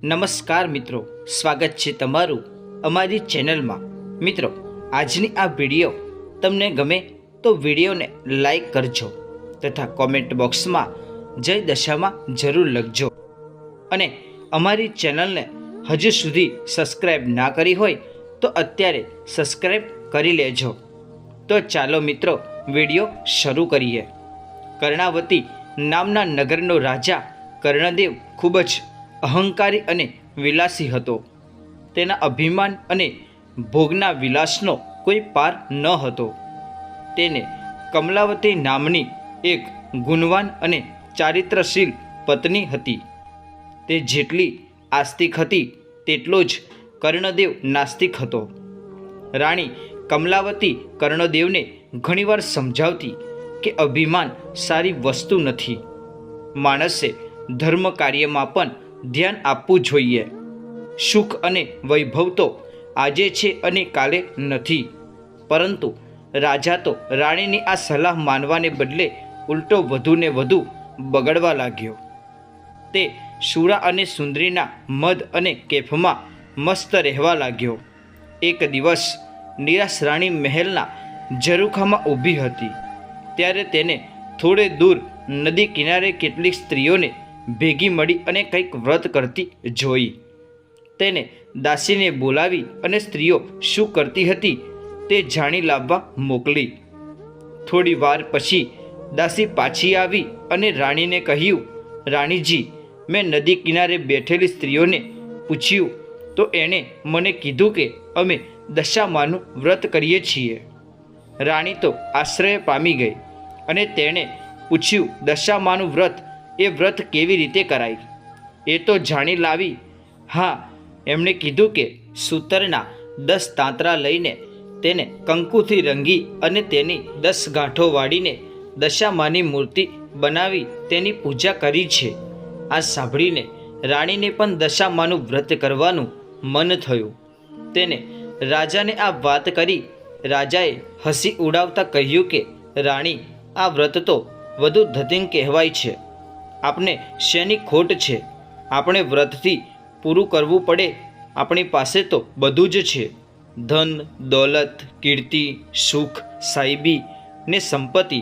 નમસ્કાર મિત્રો, સ્વાગત છે તમારું અમારી ચેનલમાં। મિત્રો, આજની આ વિડીયો તમને ગમે તો વિડીયોને લાઈક કરજો તથા કોમેન્ટ બોક્સમાં જય દશામાં જરૂર લખજો અને અમારી ચેનલને હજુ સુધી સબસ્ક્રાઈબ ના કરી હોય તો અત્યારે સબસ્ક્રાઈબ કરી લેજો। તો ચાલો મિત્રો, વિડીયો શરૂ કરીએ। કર્ણાવતી નામના નગરનો રાજા કર્ણદેવ ખૂબ જ અહંકારી અને વિલાસી હતો। તેના અભિમાન અને ભોગના વિલાસનો કોઈ પાર ન હતો। તેને કમલાવતી નામની એક ગુણવાન અને ચારિત્રશીલ પત્ની હતી। તે જેટલી આસ્તિક હતી તેટલો જ કર્ણદેવ નાસ્તિક હતો। રાણી કમલાવતી કર્ણદેવને ઘણીવાર સમજાવતી કે અભિમાન સારી વસ્તુ નથી। માણસે ધર્મ કાર્યમાં પણ ધ્યાન આપવું જોઈએ। સુખ અને વૈભવ તો આજે છે અને કાલે નથી। પરંતુ રાજા તો રાણીની આ સલાહ માનવાને બદલે ઉલટો વધુને વધુ બગડવા લાગ્યો। તે સુરા અને સુંદરીના મદ અને કેફમાં મસ્ત રહેવા લાગ્યો। એક દિવસ નિરાશ રાણી મહેલના ઝરૂખામાં ઊભી હતી ત્યારે તેને થોડે દૂર નદી કિનારે કેટલીક સ્ત્રીઓને ભેગી મળી અને કંઈક વ્રત કરતી જોઈ। તેને દાસીને બોલાવી અને સ્ત્રીઓ શું કરતી હતી તે જાણી લાવવા મોકલી। થોડી વાર પછી દાસી પાછી આવી અને રાણીને કહ્યું, રાણીજી, મેં નદી કિનારે બેઠેલી સ્ત્રીઓને પૂછ્યું તો એણે મને કીધું કે અમે દશામાનું વ્રત કરીએ છીએ। રાણી તો આશ્ચર્ય પામી ગઈ અને તેણે પૂછ્યું, દશામાનું વ્રત, એ વ્રત કેવી રીતે કરાય એ તો જાણી લાવી। હા, એમણે કીધું કે સૂતરના 10 તાંતરા લઈને તેને કંકુથી રંગી અને તેની 10 ગાંઠો વાળીને દશામાની મૂર્તિ બનાવી તેની પૂજા કરી છે। આ સાંભળીને રાણીને પણ દશામાનું વ્રત કરવાનું મન થયું। તેને રાજાને આ વાત કરી। રાજાએ હસી ઉડાવતા કહ્યું કે રાણી, આ વ્રત તો વધુ ધતિંગ કહેવાય છે। આપને શેની ખોટ છે? આપણે વ્રતથી પૂરું કરવું પડે। આપણી પાસે તો બધું જ છે, ધન દોલત, કીર્તિ, સુખ, સાહેબી ને સંપત્તિ।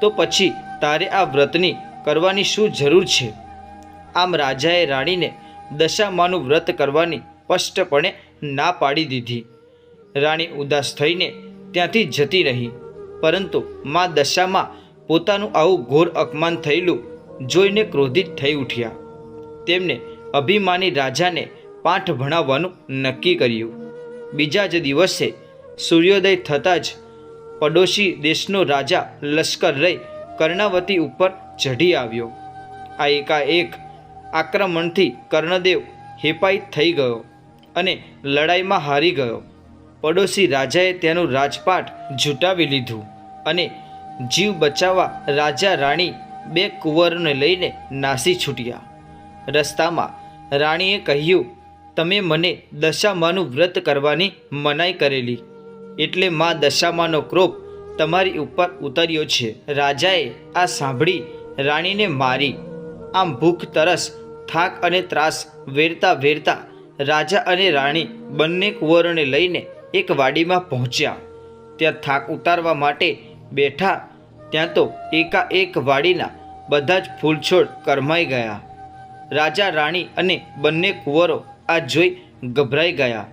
તો પછી તારે આ વ્રતની કરવાની શું જરૂર છે? આમ રાજાએ રાણીને દશામાનું વ્રત કરવાની સ્પષ્ટપણે ના પાડી દીધી। રાણી ઉદાસ થઈને ત્યાંથી જતી રહી। પરંતુ મા દશામાં પોતાનું આવું ઘોર અપમાન થયેલું જોઈને ક્રોધિત થઈ ઉઠ્યા। તેમને અભિમાની રાજાને પાઠ ભણાવવાનું નક્કી કર્યું। બીજા જ દિવસે સૂર્યોદય થતાં જ પડોશી દેશનો રાજા લશ્કર લઈ કર્ણાવતી ઉપર ચઢી આવ્યો। આ એકાએક આક્રમણથી કર્ણદેવ હેપાઈ થઈ ગયો અને લડાઈમાં હારી ગયો। પડોશી રાજાએ તેનું રાજપાટ ઝૂંટાવી લીધું અને જીવ બચાવવા રાજા રાણી 2 કુંવરોને લઈને નાસી છૂટ્યા। રસ્તામાં રાણીએ કહ્યું, તમે મને દશામાનું વ્રત કરવાની મનાઈ કરેલી એટલે મા દશામાનો ક્રોધ તમારી ઉપર ઉતર્યો છે। રાજાએ આ સાંભળી રાણીને મારી। આમ ભૂખ, તરસ, થાક અને ત્રાસ વેરતા વેરતા રાજા અને રાણી બંને કુંવરોને લઈને એક વાડીમાં પહોંચ્યા। ત્યાં થાક ઉતારવા માટે બેઠા ત્યાં તો એકાએક વાડીના બધા જ ફૂલછોડ કરમાઈ ગયા। રાજા રાણી અને બંને કુંવરો આ જોઈ ગભરાઈ ગયા।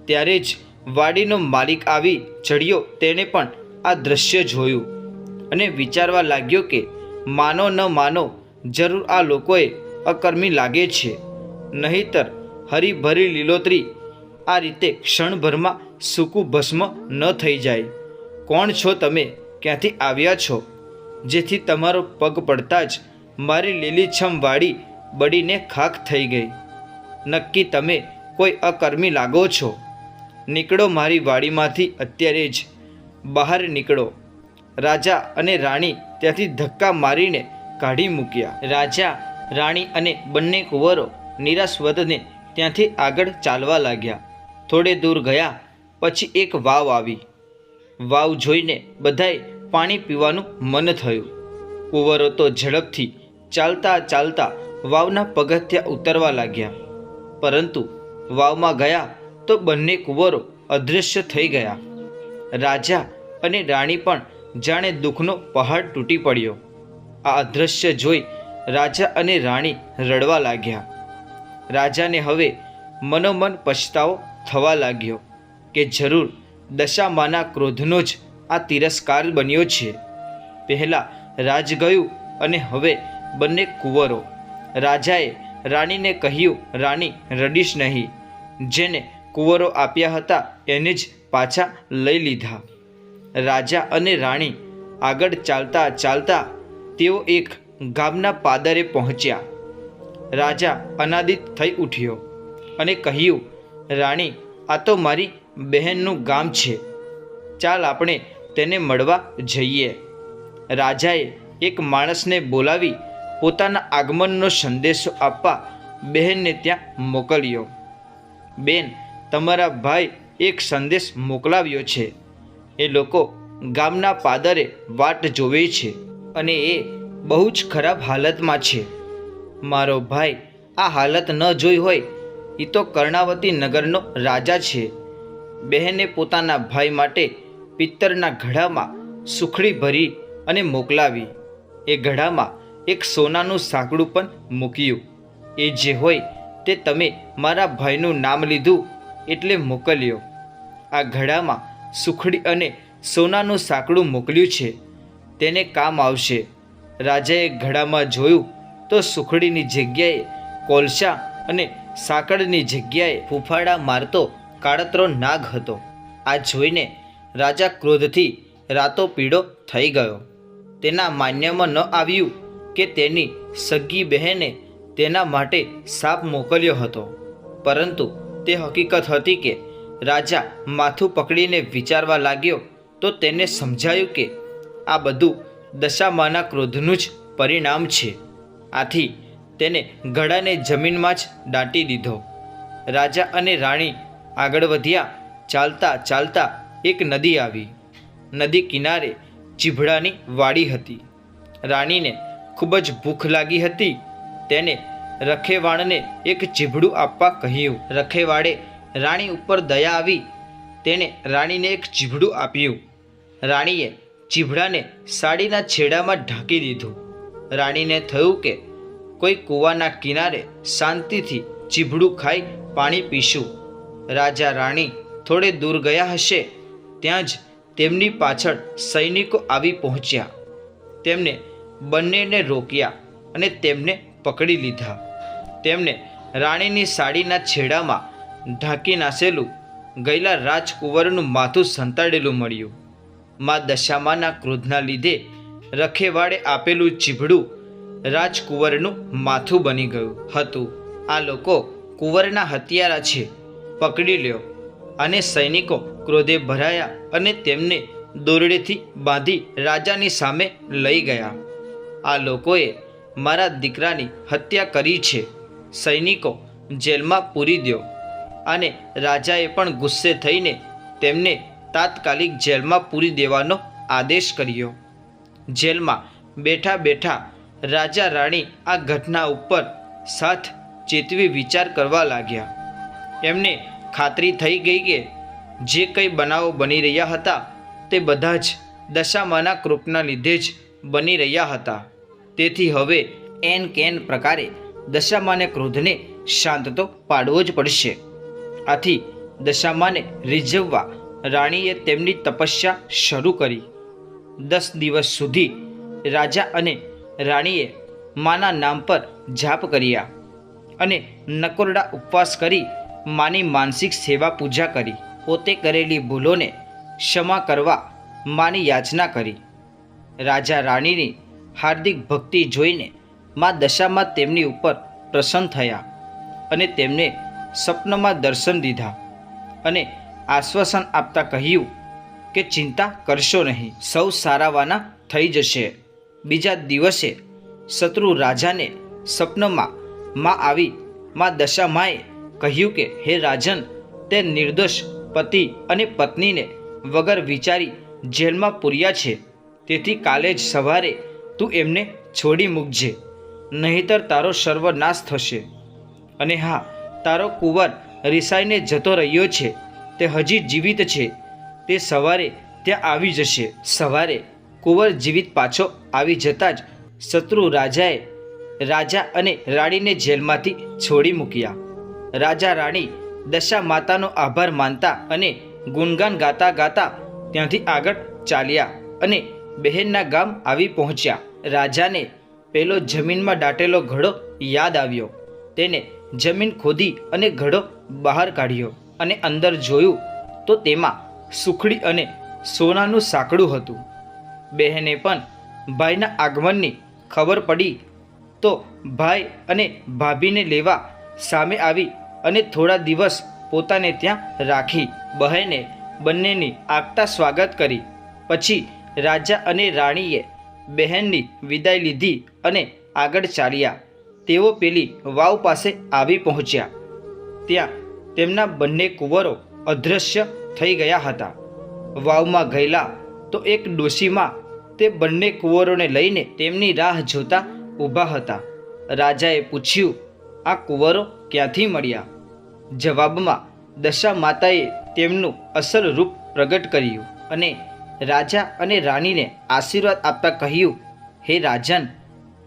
ત્યારે જ વાડીનો માલિક આવી ચડ્યો। તેણે પણ આ દ્રશ્ય જોયું અને વિચારવા લાગ્યો કે માનો ન માનો, જરૂર આ લોકોએ અકર્મી લાગે છે, નહીંતર હરીભરી લીલોતરી આ રીતે ક્ષણભરમાં સૂકું ભસ્મ ન થઈ જાય। કોણ છો તમે? ક્યાંથી આવ્યા છો? જેથી તમારો પગ પડતા જ મારી લીલીછમ વાડી બળીને ખાખ થઈ ગઈ। નક્કી તમે કોઈ અકર્મી લાગો છો। નીકળો મારી વાડીમાંથી, અત્યારે જ બહાર નીકળો। રાજા અને રાણી ત્યાંથી ધક્કા મારીને કાઢી મૂક્યા। રાજા, રાણી અને બંને કુંવરો નિરાશ-વધને ત્યાંથી આગળ ચાલવા લાગ્યા। થોડે દૂર ગયા પછી એક વાવ આવી। વાવ જોઈને બધાએ પાણી પીવાનું મન થયું। કુંવરો તો ઝડપથી ચાલતા ચાલતા વાવના પગથિયાં ઉતરવા લાગ્યા। પરંતુ વાવમાં ગયા તો બંને કુંવરો અદૃશ્ય થઈ ગયા. રાજા અને રાણી પણ જાણે દુઃખનો પહાડ તૂટી પડ્યો. આ અદૃશ્ય જોઈ રાજા અને રાણી રડવા લાગ્યા. રાજાને હવે મનોમન પછતાવો થવા લાગ્યો કે જરૂર દશામાના ક્રોધનો જ આ તિરસ્કાર બન્યો છે. પહેલાં રાજ ગયું અને હવે બંને કુંવરો. રાજાએ રાણીને કહ્યું, રાણી રડીશ નહીં. જેને કુંવરો આપ્યા હતા એને જ પાછા લઈ લીધા. રાજા અને રાણી આગળ ચાલતા ચાલતા તેઓ એક ગામના પાદરે પહોંચ્યા. રાજા અનાદિત થઈ ઉઠ્યો અને કહ્યું, રાણી, આ તો મારી બહેનનું ગામ છે. ચાલ આપણે તેને મળવા જઈએ. રાજાએ એક માણસને બોલાવી પોતાના આગમનનો સંદેશો આપવા બહેનને ત્યાં મોકલ્યો. બેન, તમારા ભાઈ એક સંદેશ મોકલાવ્યો છે. એ લોકો ગામના પાદરે વાટ જોવે છે અને એ બહુ જ ખરાબ હાલતમાં છે. મારો ભાઈ આ હાલત ન જોઈ હોય એ તો કર્ણાવતી નગરનો રાજા છે. બહેને પોતાના ભાઈ માટે પિત્તરના ઘડામાં સુખડી ભરી અને મોકલાવી. એ ઘડામાં એક સોનાનું સાંકડું પણ મૂક્યું. એ જે હોય તે તમે મારા ભાઈનું નામ લીધું એટલે મોકલ્યો. આ ઘડામાં સુખડી અને સોનાનું સાંકડું મોકલ્યું છે, તેને કામ આવશે. રાજાએ ઘડામાં જોયું તો સુખડીની જગ્યાએ કોલસા અને સાંકળની જગ્યાએ ફૂફાડા મારતો કાળતરો નાગ હતો. આ જોઈને રાજા ક્રોધથી રાતો પીળો થઈ ગયો. તેના માન્યમાં ન આવ્યું કે તેની સગી બહેને તેના માટે સાપ મોકલ્યો હતો, પરંતુ તે હકીકત હતી કે રાજા માથું પકડીને વિચારવા લાગ્યો તો તેને સમજાયું કે આ બધું દશામાના ક્રોધનું જ પરિણામ છે. આથી તેને ઘડાને જમીનમાં જ દાટી દીધો. રાજા અને રાણી આગળ વધ્યા. ચાલતા ચાલતા એક નદી આવી. નદી કિનારે ચીભડાની વાડી હતી. રાણીને ખૂબ જ ભૂખ લાગી હતી. તેને રખેવાળને એક ચીભડું આપવા કહ્યું. રખેવાળે રાણી ઉપર દયા આવી તેણે રાણીને એક ચીભડું આપ્યું. રાણીએ ચીભડાને સાડીના છેડામાં ઢાંકી દીધું. રાણીને થયું કે કોઈ કૂવાના કિનારે શાંતિથી ચીભડું ખાઈ પાણી પીશું. રાજા રાણી થોડે દૂર ગયા હશે ત્યાં જ તેમની પાછળ સૈનિકો આવી પહોંચ્યા. તેમને બંનેને રોક્યા અને તેમને પકડી લીધા. તેમને રાણીની સાડીના છેડામાં ઢાંકી નાસેલું ગયેલા રાજકુંવરનું માથું સંતાડેલું મળ્યું. મા દશામાના ક્રોધના લીધે રખેવાળે આપેલું ચીભડું રાજકુંવરનું માથું બની ગયું હતું. આ લોકો કુંવરના હત્યારા છે, પકડી લ્યો. અને સૈનિકો ક્રોધે ભરાયા અને તેમને દોરડેથી બાંધી રાજાની સામે લઈ ગયા. આ લોકોએ મારા દીકરાની હત્યા કરી છે, સૈનિકો જેલમાં પૂરી દો. અને રાજાએ પણ ગુસ્સે થઈને તેમને તાત્કાલિક જેલમાં પૂરી દેવાનો આદેશ કર્યો. જેલમાં બેઠા બેઠા રાજા રાણી આ ઘટના ઉપર સાથ ચેતવી વિચાર કરવા લાગ્યા. એમને ખાતરી થઈ ગઈ કે જે કંઈ બનાવો બની રહ્યા હતા તે બધા જ દશામાના કૃપના લીધે જ બની રહ્યા હતા. તેથી હવે એન કેન પ્રકારે દશામાને ક્રોધને શાંત તો પાડવો જ પડશે. આથી દશામાને રીઝવવા રાણીએ તેમની તપસ્યા શરૂ કરી. 10 દિવસ સુધી રાજા અને રાણીએ માના નામ પર જાપ કર્યા અને નકોરડા ઉપવાસ કરી માની માનસિક સેવા પૂજા કરી. પોતે કરેલી ભૂલોને ક્ષમા કરવા માની યાચના કરી. રાજા રાણીની હાર્દિક ભક્તિ જોઈને મા દશામાં તેમની ઉપર પ્રસન્ન થયા અને તેમને સ્વપ્નમાં દર્શન દીધા અને આશ્વાસન આપતા કહ્યું કે ચિંતા કરશો નહીં, સૌ સારાવાના થઈ જશે. બીજા દિવસે શત્રુ રાજાને સ્વપ્નમાં માં આવી મા દશામાએ કહ્યું કે હે રાજન, તે નિર્દોષ પતિ અને પત્નીને વગર વિચારી જેલમાં પૂર્યા છે. તેથી કાલે જ સવારે તું એમને છોડી મૂકજે, નહીંતર તારો સર્વનાશ થશે. અને હા, તારો કુંવર રિસાઈને જતો રહ્યો છે, તે હજી જીવિત છે, તે સવારે ત્યાં આવી જશે. સવારે કુંવર જીવિત પાછો આવી જતાં જ શત્રુ રાજાએ રાજા અને રાણીને જેલમાંથી છોડી મૂક્યા. રાજા રાણી દશા માતાનો આભાર માનતા અને ગુણગાન ગાતા ગાતા ત્યાંથી આગળ ચાલ્યા અને બહેનના ગામ આવી પહોંચ્યા. રાજાને પેલો જમીનમાં દાટેલો ઘડો યાદ આવ્યો. તેને જમીન ખોદી અને ઘડો બહાર કાઢ્યો અને અંદર જોયું તો તેમાં સુખડી અને સોનાનું સાંકડું હતું. બહેને પણ ભાઈના આગમનની ખબર પડી તો ભાઈ અને ભાભીને લેવા સામે આવી અને થોડા દિવસ પોતાને ત્યાં રાખી. બહેને બંનેની આગતા સ્વાગત કરી. પછી રાજા અને રાણીએ બહેનની વિદાય લીધી અને આગળ ચાલ્યા. તેઓ પેલી વાવ પાસે આવી પહોંચ્યા. ત્યાં તેમના બંને કુંવરો અદૃશ્ય થઈ ગયા હતા. વાવમાં ગયેલા તો એક ડોશીમાં તે બંને કુંવરોને લઈને તેમની રાહ જોતા ઊભા હતા. રાજાએ પૂછ્યું, આ કુંવરો ક્યાંથી મળ્યા? જવાબમાં દશા માતાએ તેમનું અસલ રૂપ પ્રગટ કર્યું અને રાજા અને રાણીને આશીર્વાદ આપતા કહ્યું, હે રાજન,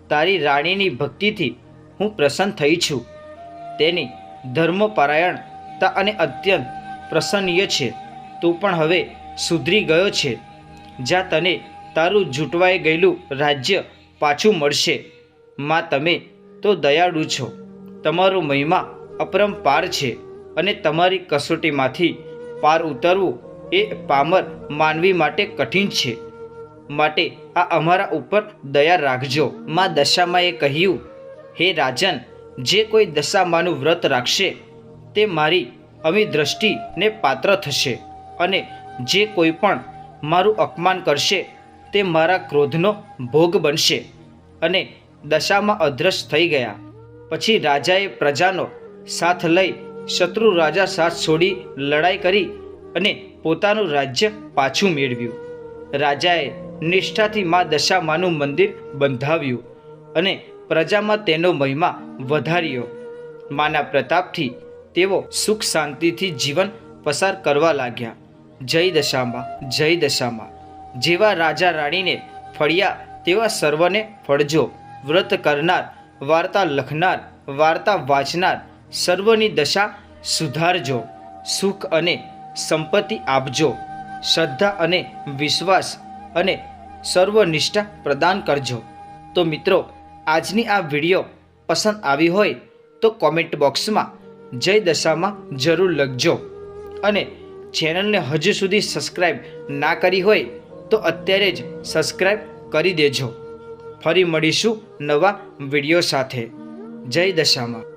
તારી રાણીની ભક્તિથી હું પ્રસન્ન થઈ છું. તેની ધર્મપરાયણતા અને અત્યંત પ્રસન્નીય છે. તું પણ હવે સુધરી ગયો છે. જ્યાં તને તારું જૂટવાઈ ગયેલું રાજ્ય પાછું મળશે. માં, તમે તો દયાળુ છો. તમારો મહિમા અપરંપાર છે અને તમારી કસોટીમાંથી પાર ઉતરવું એ પામર માનવી માટે કઠિન છે. માટે આ અમારા ઉપર દયા રાખજો. માં દશામાએ કહ્યું, હે રાજન, જે કોઈ દશામાનું વ્રત રાખશે તે મારી અમી દ્રષ્ટિને પાત્ર થશે અને જે કોઈ પણ મારું અપમાન કરશે તે મારા ક્રોધનો ભોગ બનશે. અને દશામાં અદ્રશ્ય થઈ ગયા. પછી રાજાએ પ્રજાનો સાથ લઈ શત્રુ રાજા સાથ છોડી લડાઈ કરી અને પોતાનું રાજ્ય પાછું મેળવ્યું. રાજાએ નિષ્ઠાથી મા દશામાનું મંદિર બંધાવ્યું અને પ્રજામાં તેનો મહિમા વધાર્યો. માના પ્રતાપથી તેઓ સુખ શાંતિથી જીવન પસાર કરવા લાગ્યા. જય દશામાં, જય દશામાં. જેવા રાજા રાણીને ફળ્યા તેવા સર્વને ફળજો. વ્રત કરનાર, વાર્તા લખનાર, વાર્તા વાંચનાર સર્વની દશા સુધારજો. સુખ અને સંપત્તિ આપજો. શ્રદ્ધા અને વિશ્વાસ અને સર્વનિષ્ઠા પ્રદાન કરજો. તો મિત્રો, આજની આ વિડીયો પસંદ આવી હોય તો કોમેન્ટ બોક્સમાં જય દશામાં જરૂર લખજો. અને ચેનલને હજુ સુધી સબસ્ક્રાઈબ ના કરી હોય તો અત્યારે જ સબસ્ક્રાઈબ કરી દેજો. ફરી મળીશું નવા વિડીયો સાથે. જય દશામાં.